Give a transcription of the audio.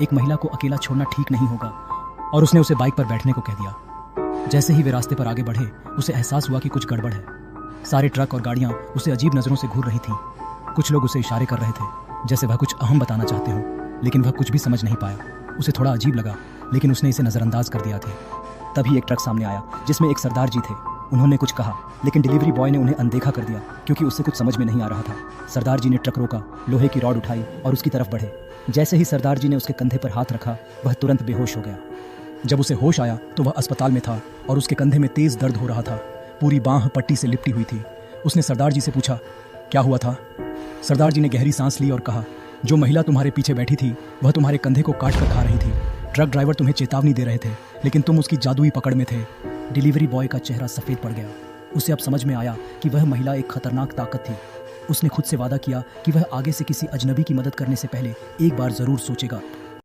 एक महिला को अकेला छोड़ना ठीक नहीं होगा और उसने उसे बाइक पर बैठने को कह दिया। जैसे ही वे रास्ते पर आगे बढ़े उसे एहसास हुआ कि कुछ गड़बड़ है। सारे ट्रक और गाड़ियां उसे अजीब नजरों से घूर रही थीं। कुछ लोग उसे इशारे कर रहे थे जैसे वह कुछ अहम बताना चाहते हो, लेकिन वह कुछ भी समझ नहीं पाया। उसे थोड़ा अजीब लगा लेकिन उसने इसे नज़रअंदाज कर दिया था। तभी एक ट्रक सामने आया जिसमें एक सरदार जी थे। उन्होंने कुछ कहा लेकिन डिलीवरी बॉय ने उन्हें अनदेखा कर दिया क्योंकि उससे कुछ समझ में नहीं आ रहा था। सरदार जी ने ट्रक रोका, लोहे की रॉड उठाई और उसकी तरफ बढ़े। जैसे ही सरदार जी ने उसके कंधे पर हाथ रखा वह तुरंत बेहोश हो गया। जब उसे होश आया तो वह अस्पताल में था और उसके कंधे में तेज दर्द हो रहा था। पूरी बांह पट्टी से लिपटी हुई थी। उसने सरदार जी से पूछा, क्या हुआ था? सरदार जी ने गहरी सांस ली और कहा, जो महिला तुम्हारे पीछे बैठी थी वह तुम्हारे कंधे को काट कर खा रही थी। ट्रक ड्राइवर तुम्हें चेतावनी दे रहे थे लेकिन तुम उसकी जादुई पकड़ में थे। डिलीवरी बॉय का चेहरा सफ़ेद पड़ गया। उसे अब समझ में आया कि वह महिला एक खतरनाक ताकत थी। उसने खुद से वादा किया कि वह आगे से किसी अजनबी की मदद करने से पहले एक बार ज़रूर सोचेगा।